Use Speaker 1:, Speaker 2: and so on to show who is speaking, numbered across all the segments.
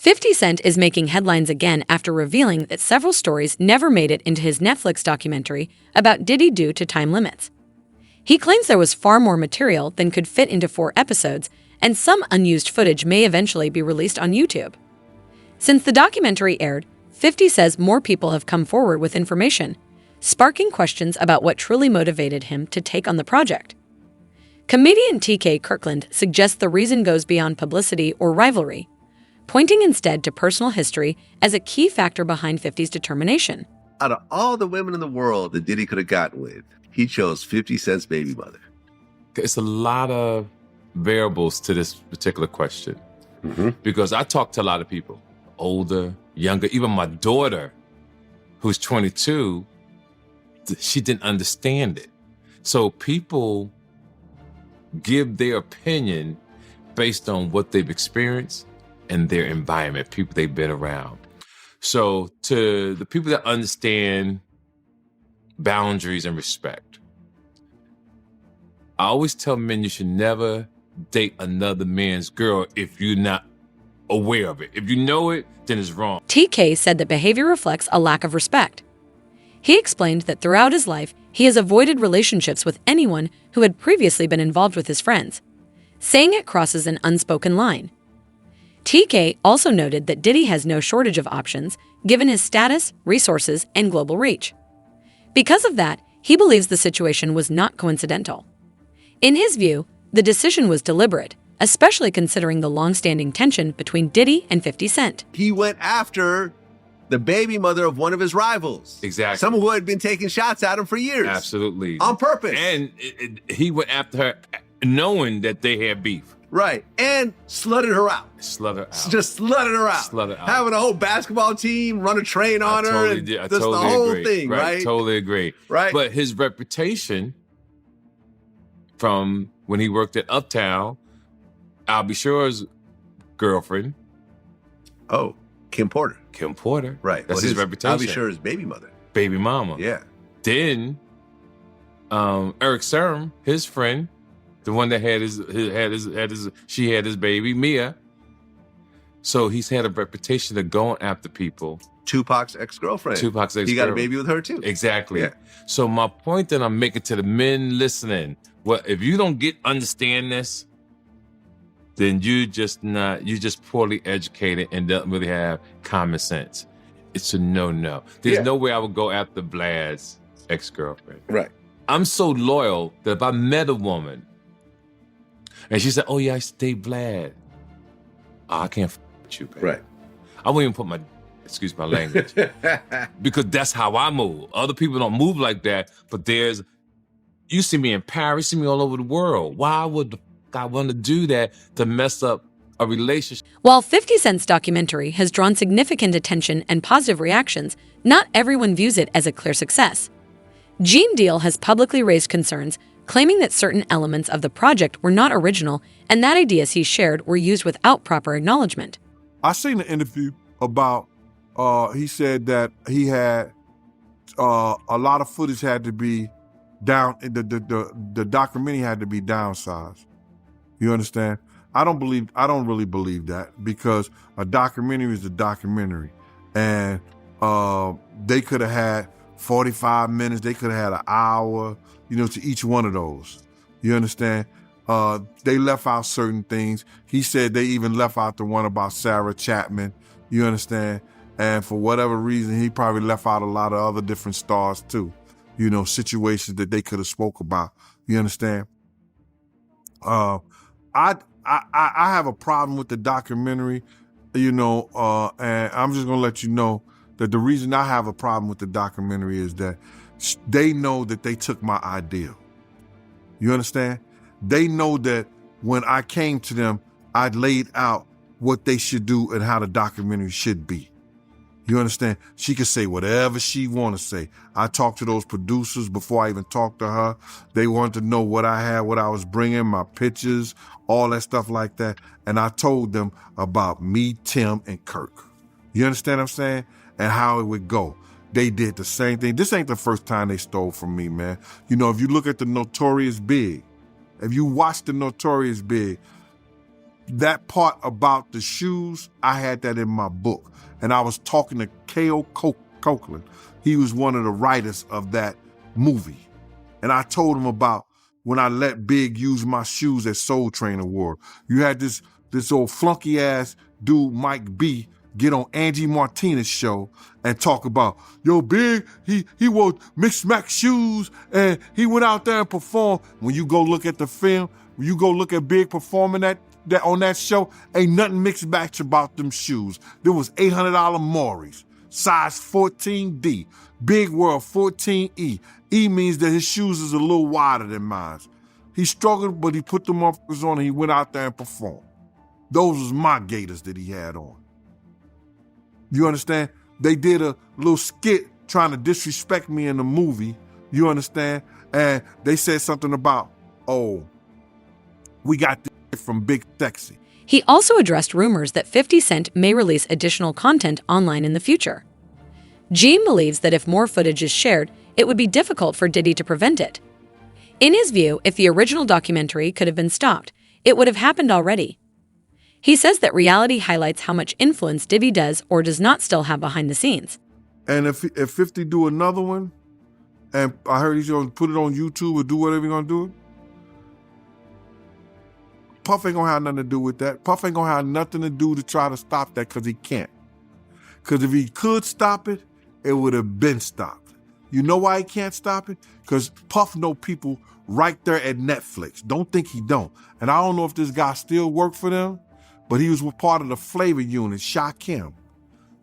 Speaker 1: 50 Cent is making headlines again after revealing that several stories never made it into his Netflix documentary about Diddy due to time limits. He claims there was far more material than could fit into 4 episodes, and some unused footage may eventually be released on YouTube. Since the documentary aired, 50 says more people have come forward with information, sparking questions about what truly motivated him to take on the project. Comedian TK Kirkland suggests the reason goes beyond publicity or rivalry, pointing instead to personal history as a key factor behind 50's determination.
Speaker 2: Out of all the women in the world that Diddy could have gotten with, he chose 50 Cent's baby mother.
Speaker 3: It's a lot of variables to this particular question. Because I talk to a lot of people, older, younger, even my daughter, who's 22, she didn't understand it. So people give their opinion based on what they've experienced and their environment, people they've been around. So to the people that understand boundaries and respect, I always tell men you should never date another man's girl if you're not aware of it. If you know it, then it's wrong.
Speaker 1: TK said that behavior reflects a lack of respect. He explained that throughout his life, he has avoided relationships with anyone who had previously been involved with his friends, saying it crosses an unspoken line. TK also noted that Diddy has no shortage of options, given his status, resources, and global reach. Because of that, he believes the situation was not coincidental. In his view, the decision was deliberate, especially considering the long-standing tension between Diddy and 50 Cent.
Speaker 2: He went after the baby mother of one of his rivals.
Speaker 3: Exactly.
Speaker 2: Someone who had been taking shots at him for years.
Speaker 3: Absolutely.
Speaker 2: On purpose.
Speaker 3: And he went after her knowing that they had beef.
Speaker 2: Right. And slutted her out.
Speaker 3: Slut her out.
Speaker 2: Just slutted her out.
Speaker 3: Slut her out.
Speaker 2: Having a whole basketball team run a train on her.
Speaker 3: Totally
Speaker 2: and
Speaker 3: did. I
Speaker 2: just
Speaker 3: totally
Speaker 2: the whole
Speaker 3: agree.
Speaker 2: thing, right?
Speaker 3: Totally agree.
Speaker 2: Right.
Speaker 3: But his reputation from when he worked at Uptown, I'll be sure's girlfriend.
Speaker 2: Oh, Kim Porter.
Speaker 3: Kim Porter.
Speaker 2: Right.
Speaker 3: That's his reputation.
Speaker 2: I'll be sure his baby mother.
Speaker 3: Baby mama.
Speaker 2: Yeah.
Speaker 3: Then Eric Serm, his friend, the one that had his baby, Mia. So he's had a reputation of going after people.
Speaker 2: Tupac's ex-girlfriend. He got a baby with her too.
Speaker 3: Exactly.
Speaker 2: Yeah.
Speaker 3: So my point that I'm making to the men listening, well, if you don't understand this, then you're just poorly educated and don't really have common sense. It's a no-no. There's no way I would go after Vlad's ex-girlfriend.
Speaker 2: Right.
Speaker 3: I'm so loyal that if I met a woman and she said, oh yeah, I used to date Vlad. Oh, I can't with you, baby.
Speaker 2: Right.
Speaker 3: I won't even put my, excuse my language, because that's how I move. Other people don't move like that, but you see me in Paris, you see me all over the world. Why would I want to do that to mess up a relationship?
Speaker 1: While 50 Cent's documentary has drawn significant attention and positive reactions, not everyone views it as a clear success. Gene Deal has publicly raised concerns, claiming that certain elements of the project were not original and that ideas he shared were used without proper acknowledgement.
Speaker 4: I seen an interview about, he said that he had a lot of footage had to be down, the documentary had to be downsized. You understand? I don't really believe that, because a documentary is a documentary, and they could have had 45 minutes, they could have had an hour, to each one of those. You understand? They left out certain things. He said they even left out the one about Sarah Chapman. You understand? And for whatever reason, he probably left out a lot of other different stars too. Situations that they could have spoke about. You understand? I have a problem with the documentary, and I'm just gonna let you know that the reason I have a problem with the documentary is that they know that they took my idea. You understand? They know that when I came to them, I laid out what they should do and how the documentary should be. You understand? She could say whatever she want to say. I talked to those producers before I even talked to her. They wanted to know what I had, what I was bringing, my pictures, all that stuff like that. And I told them about me, Tim, and Kirk. You understand what I'm saying? And how it would go. They did the same thing. This ain't the first time they stole from me, man. If you look at the Notorious Big, if you watch the Notorious Big, that part about the shoes, I had that in my book. And I was talking to K.O. Copeland. He was one of the writers of that movie. And I told him about when I let Big use my shoes at Soul Train Award. You had this old flunky ass dude, Mike B, get on Angie Martinez's show and talk about, yo, Big, he wore mixed max shoes and he went out there and performed. When you go look at the film, when you go look at Big performing that on that show, ain't nothing mixed match about them shoes. There was $800 Maury's, size 14D. Big wore 14E. E means that his shoes is a little wider than mine. He struggled, but he put them motherfuckers on and he went out there and performed. Those was my Gators that he had on. You understand? They did a little skit trying to disrespect me in the movie. You understand? And they said something about, oh, we got this from Big Sexy.
Speaker 1: He also addressed rumors that 50 Cent may release additional content online in the future. Gene believes that if more footage is shared, it would be difficult for Diddy to prevent it. In his view, if the original documentary could have been stopped, it would have happened already. He says that reality highlights how much influence Diddy does or does not still have behind the scenes.
Speaker 4: And if 50 do another one, and I heard he's going to put it on YouTube or do whatever he's going to do, Puff ain't going to have nothing to do with that. Puff ain't going to have nothing to do to try to stop that because he can't. Because if he could stop it, it would have been stopped. You know why he can't stop it? Because Puff know people right there at Netflix. Don't think he don't. And I don't know if this guy still worked for them, but he was part of the flavor unit, Shakim.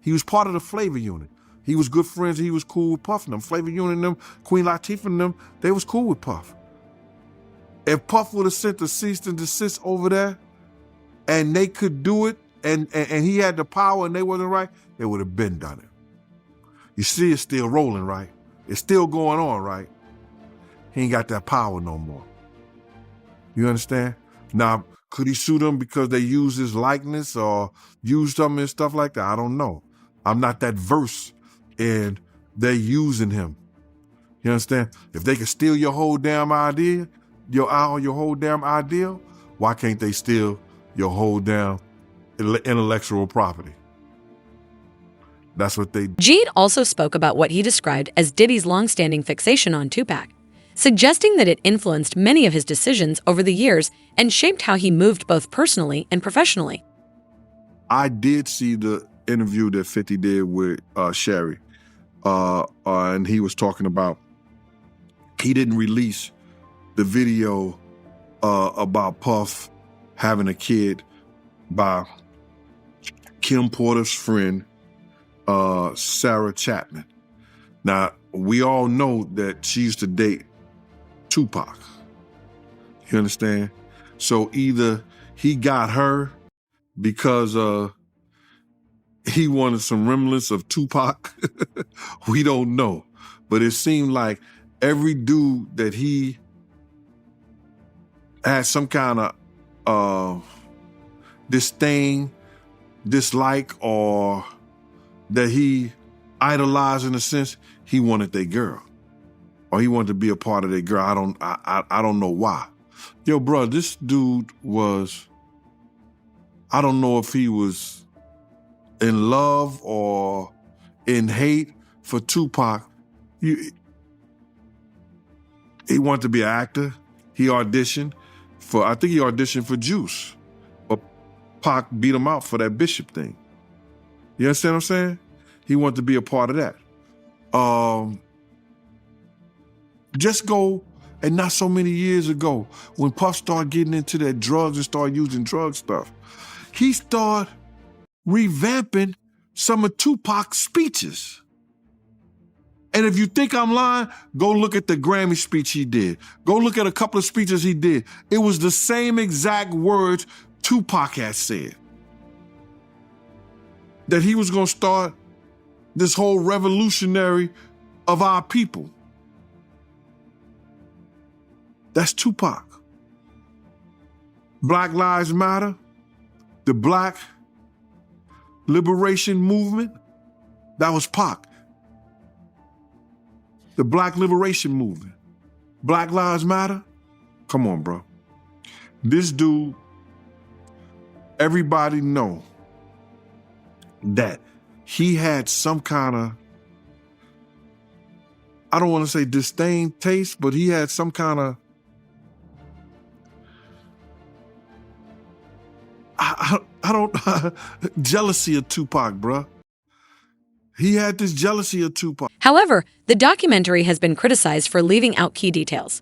Speaker 4: He was part of the flavor unit. He was good friends. He was cool with Puff and them. Flavor unit and them, Queen Latifah and them, they was cool with Puff. If Puff would have sent a cease and desist over there and they could do it and he had the power and they wasn't right, they would have been done it. You see it's still rolling, right? It's still going on, right? He ain't got that power no more. You understand? Now, could he sue them because they used his likeness or used something and stuff like that? I don't know. I'm not that versed in they using him. You understand? If they could steal your whole damn idea, your whole damn ideal, why can't they steal your whole damn intellectual property? That's what they do.
Speaker 1: Gene also spoke about what he described as Diddy's long-standing fixation on Tupac, suggesting that it influenced many of his decisions over the years and shaped how he moved both personally and professionally.
Speaker 4: I did see the interview that 50 did with Sherry, and he was talking about he didn't release the video about Puff having a kid by Kim Porter's friend, Sarah Chapman. Now, we all know that she used to date Tupac. You understand? So either he got her because he wanted some remnants of Tupac. We don't know. But it seemed like every dude that he had some kind of disdain, dislike, or that he idolized in a sense, he wanted their girl. Or he wanted to be a part of their girl. I don't know why. Yo, bro, this dude was, I don't know if he was in love or in hate for Tupac. He wanted to be an actor. He auditioned for Juice. But Pac beat him out for that Bishop thing. You understand what I'm saying? He wanted to be a part of that. Just go, and not so many years ago, when Puff started getting into that drugs and started using drug stuff, he started revamping some of Tupac's speeches. And if you think I'm lying, go look at the Grammy speech he did. Go look at a couple of speeches he did. It was the same exact words Tupac had said. That he was going to start this whole revolutionary of our people. That's Tupac. Black Lives Matter, the Black Liberation Movement, that was Pac. The Black Liberation Movement. Black Lives Matter? Come on, bro. This dude everybody know that he had some kind of, I don't want to say disdain taste, but he had some kind of, I don't, jealousy of Tupac, bruh. He had this jealousy of Tupac.
Speaker 1: However, the documentary has been criticized for leaving out key details.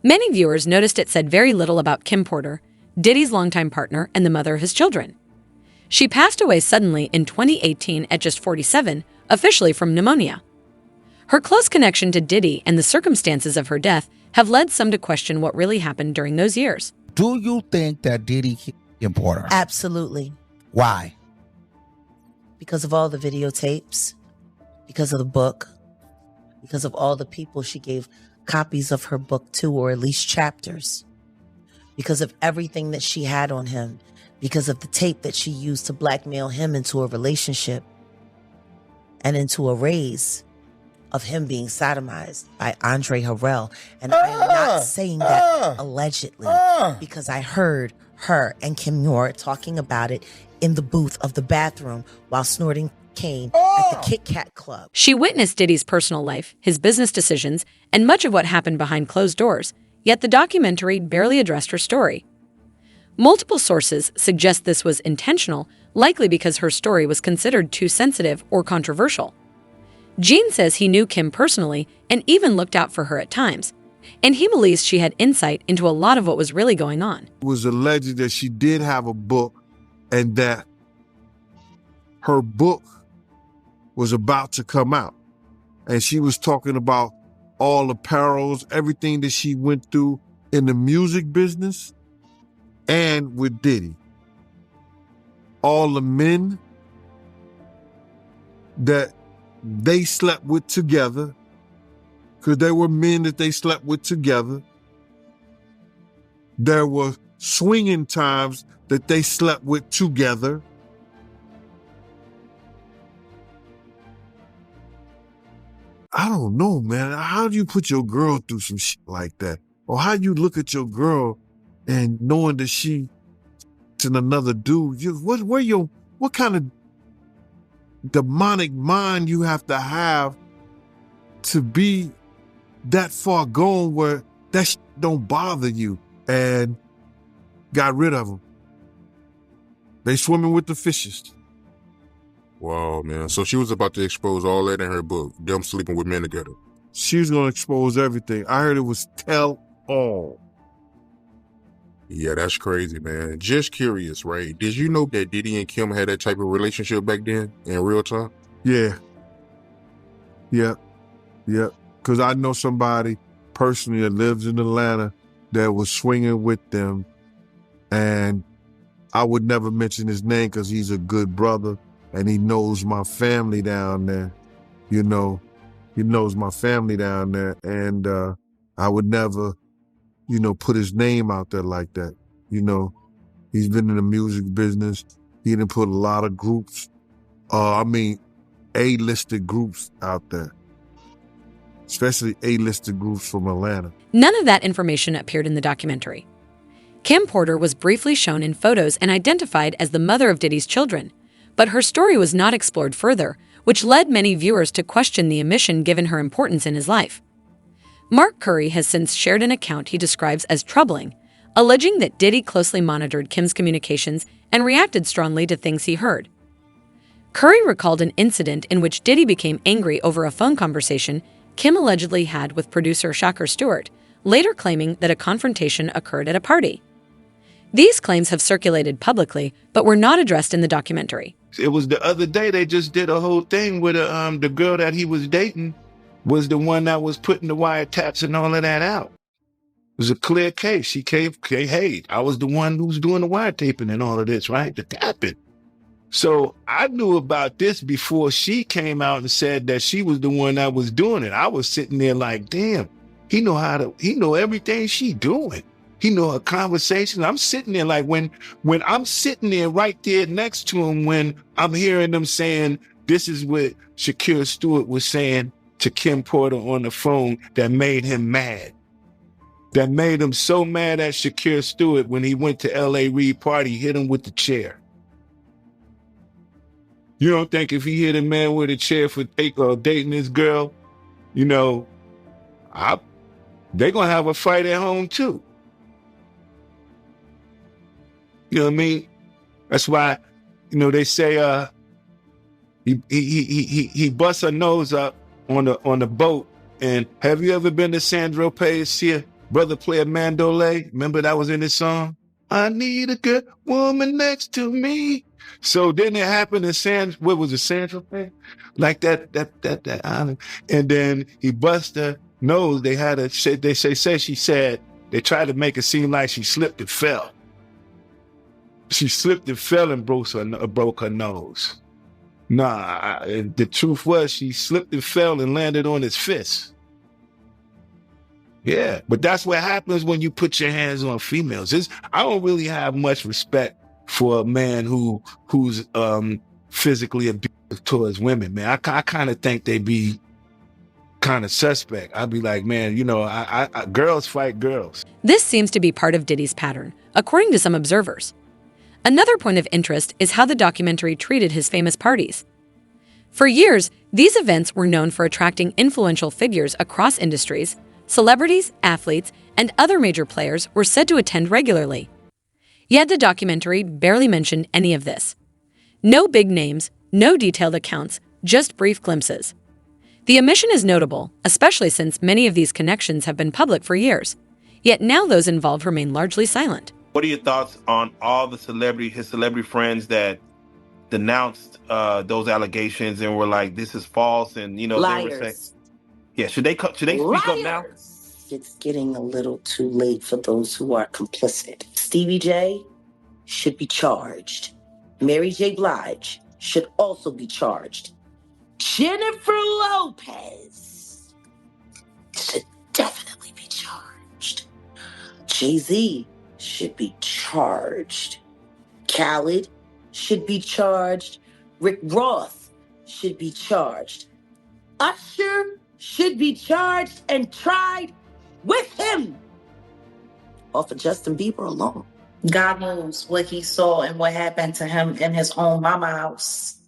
Speaker 1: Many viewers noticed it said very little about Kim Porter, Diddy's longtime partner and the mother of his children. She passed away suddenly in 2018 at just 47, officially from pneumonia. Her close connection to Diddy and the circumstances of her death have led some to question what really happened during those years.
Speaker 5: Do you think that Diddy killed Kim Porter?
Speaker 6: Absolutely.
Speaker 5: Why?
Speaker 6: Because of all the videotapes, because of the book, because of all the people she gave copies of her book to, or at least chapters, because of everything that she had on him, because of the tape that she used to blackmail him into a relationship and into a raise of him being sodomized by Andre Harrell. And I am not saying that allegedly, because I heard her and Kim Noor talking about it in the booth of the bathroom while snorting cocaine at the Kit Kat Club.
Speaker 1: She witnessed Diddy's personal life, his business decisions, and much of what happened behind closed doors, yet the documentary barely addressed her story. Multiple sources suggest this was intentional, likely because her story was considered too sensitive or controversial. Gene says he knew Kim personally and even looked out for her at times, and he believes she had insight into a lot of what was really going on.
Speaker 4: It was alleged that she did have a book and that her book was about to come out. And she was talking about all the perils, everything that she went through in the music business and with Diddy. All the men that they slept with together, because there were men that they slept with together. There were swinging times that they slept with together. I don't know, man. How do you put your girl through some shit like that? Or how you look at your girl and knowing that she's another dude? What kind of demonic mind you have to be that far gone where that shit don't bother you? And got rid of them. They swimming with the fishes.
Speaker 7: Wow, man. So she was about to expose all that in her book, them sleeping with men together.
Speaker 4: She was going to expose everything. I heard it was tell all.
Speaker 7: Yeah, that's crazy, man. Just curious, right? Did you know that Diddy and Kim had that type of relationship back then in real time?
Speaker 4: Yeah. Yep. Because I know somebody personally that lives in Atlanta that was swinging with them. And I would never mention his name because he's a good brother and he knows my family down there. You know, he knows my family down there. And I would never, put his name out there like that. He's been in the music business. He didn't put a lot of groups, A-listed groups out there, especially A-listed groups from Atlanta.
Speaker 1: None of that information appeared in the documentary. Kim Porter was briefly shown in photos and identified as the mother of Diddy's children, but her story was not explored further, which led many viewers to question the omission given her importance in his life. Mark Curry has since shared an account he describes as troubling, alleging that Diddy closely monitored Kim's communications and reacted strongly to things he heard. Curry recalled an incident in which Diddy became angry over a phone conversation Kim allegedly had with producer Shakur Stewart, later claiming that a confrontation occurred at a party. These claims have circulated publicly, but were not addressed in the documentary.
Speaker 8: It was the other day they just did a whole thing with the girl that he was dating was the one that was putting the wiretaps and all of that out. It was a clear case. She came, hey, I was the one who was doing the wiretaping and all of this, right? The tapping. So I knew about this before she came out and said that she was the one that was doing it. I was sitting there like, damn, he know everything she doing. He know her conversation. I'm sitting there like when I'm sitting there right there next to him, when I'm hearing them saying, this is what Shakur Stewart was saying to Kim Porter on the phone that made him mad. that made him so mad at Shakir Stewart when he went to L.A. Reid party, he hit him with the chair. You don't think if he hit a man with a chair for dating this girl, you know, they're going to have a fight at home too. You know what I mean? That's why, you know, they say he busts her nose up on the boat. And have you ever been to Sandro Pay's see a brother play a mandolay? Remember that was in his song? I need a good woman next to me. So then it happened in what was it, Sandro Pay? Like that island. And then he bust her nose. They tried to make it seem like she slipped and fell. She slipped and fell and broke her nose. Nah, the truth was she slipped and fell and landed on his fist. Yeah, but that's what happens when you put your hands on females. I don't really have much respect for a man who's physically abusive towards women, man. I kind of think they be kind of suspect. I'd be like, man, you know, girls fight girls.
Speaker 1: This seems to be part of Diddy's pattern, according to some observers. Another point of interest is how the documentary treated his famous parties. For years, these events were known for attracting influential figures across industries. Celebrities, athletes, and other major players were said to attend regularly. Yet the documentary barely mentioned any of this. No big names, no detailed accounts, just brief glimpses. The omission is notable, especially since many of these connections have been public for years. Yet now those involved remain largely silent.
Speaker 9: What are your thoughts on all his celebrity friends that denounced those allegations and were like, this is false, and you know,
Speaker 6: Liars.
Speaker 9: they were saying, yeah, should they speak up now?
Speaker 6: It's getting a little too late for those who are complicit. Stevie J should be charged. Mary J. Blige should also be charged. Jennifer Lopez should definitely be charged. Jay-Z should be charged. Khaled should be charged. Rick Ross should be charged. Usher should be charged and tried with him. Or for Justin Bieber alone.
Speaker 10: God knows what he saw and what happened to him in his own mama house.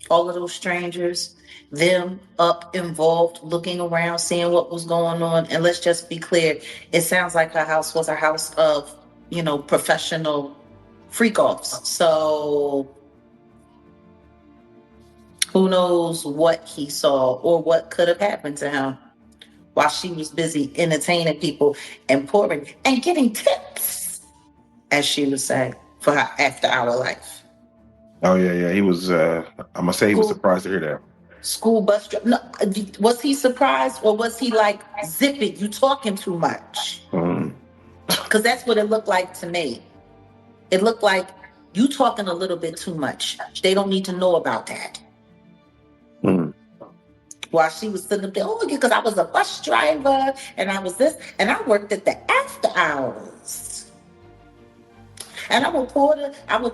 Speaker 10: All of those strangers, them up involved, looking around, seeing what was going on. And let's just be clear, it sounds like her house was a house of, you know, professional freak-offs. So who knows what he saw or what could have happened to him while she was busy entertaining people and pouring and getting tips, as she would say, for her after-hour life.
Speaker 11: Oh yeah. He was. I'm gonna say he was surprised to hear that.
Speaker 10: School bus driver. No, was he surprised or was he like, zip it, you talking too much? Because that's what it looked like to me. It looked like you talking a little bit too much. They don't need to know about that. While she was sitting up there, oh, because I was a bus driver and I was this, and I worked at the after hours. And I would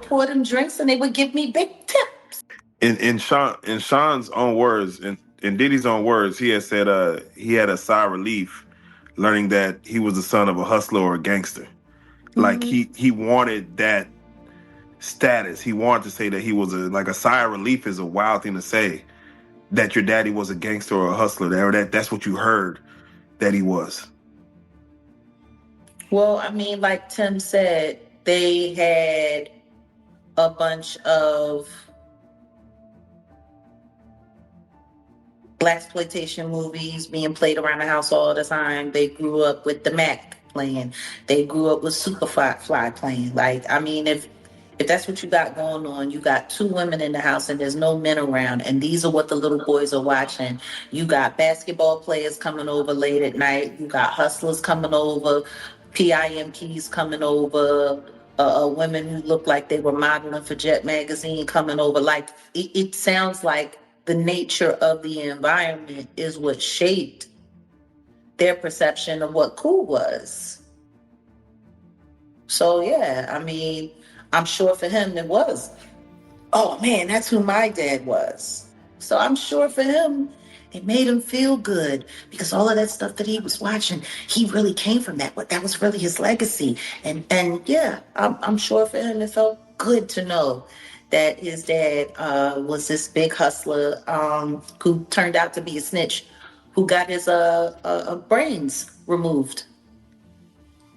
Speaker 10: pour them drinks and they would give me big tips.
Speaker 11: In Sean's own words, in Diddy's own words, he had said he had a sigh of relief learning that he was the son of a hustler or a gangster. Like he wanted that status. He wanted to say that he was a sigh of relief is a wild thing to say. That your daddy was a gangster or a hustler, that's what you heard that he was.
Speaker 10: Well, I mean, like Tim said, they had a bunch of blaxploitation movies being played around the house all the time. They grew up with the Mac playing. They grew up with Superfly playing. Like, I mean, if that's what you got going on, you got two women in the house and there's no men around, and these are what the little boys are watching. You got basketball players coming over late at night. You got hustlers coming over, PIMPs coming over, women who look like they were modeling for Jet Magazine coming over. Like, it sounds like the nature of the environment is what shaped their perception of what cool was. So, yeah, I mean, I'm sure for him it was, oh man, that's who my dad was. So I'm sure for him It made him feel good because all of that stuff that he was watching, he really came from that. But that was really his legacy. And yeah, I'm sure for him it felt good to know that his dad was this big hustler who turned out to be a snitch, who got his brains removed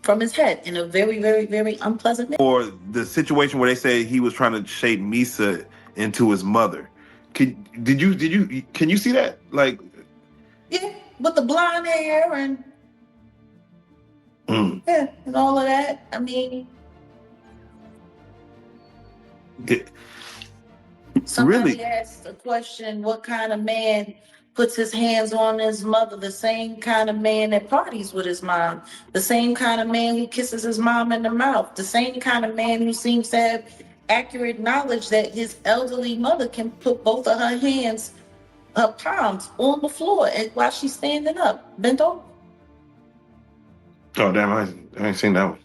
Speaker 10: from his head in a very, very, very unpleasant manner.
Speaker 11: Or the situation where they say he was trying to shape Misa into his mother. Can you see that? Like,
Speaker 10: yeah, with the blonde hair and yeah, and all of that. I mean, somebody
Speaker 11: really
Speaker 10: asked a question: what kind of man puts his hands on his mother? The same kind of man that parties with his mom, the same kind of man who kisses his mom in the mouth, the same kind of man who seems to have accurate knowledge that his elderly mother can put both of her hands, her palms, on the floor and while she's standing up, bent over.
Speaker 11: Oh damn, I ain't seen that one.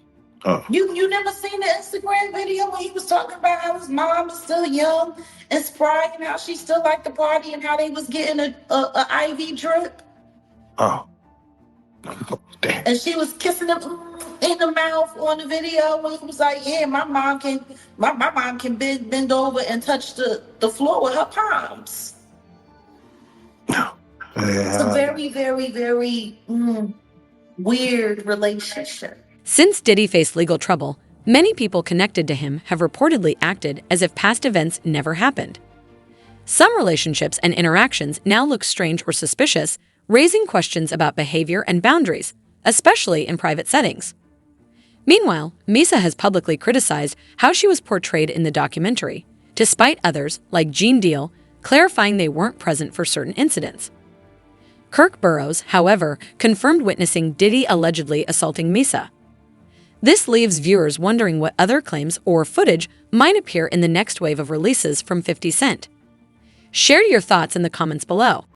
Speaker 11: Oh.
Speaker 10: You never seen the Instagram video when he was talking about how his mom is still young and spry and how she still liked to party and how they was getting a IV drip?
Speaker 11: Oh. Damn.
Speaker 10: And she was kissing him in the mouth on the video when he was like, yeah, my mom can bend over and touch the floor with her palms. It's a very, very, very weird relationship.
Speaker 1: Since Diddy faced legal trouble, many people connected to him have reportedly acted as if past events never happened. Some relationships and interactions now look strange or suspicious, raising questions about behavior and boundaries, especially in private settings. Meanwhile, Misa has publicly criticized how she was portrayed in the documentary, despite others, like Gene Deal, clarifying they weren't present for certain incidents. Kirk Burrows, however, confirmed witnessing Diddy allegedly assaulting Misa. This leaves viewers wondering what other claims or footage might appear in the next wave of releases from 50 Cent. Share your thoughts in the comments below.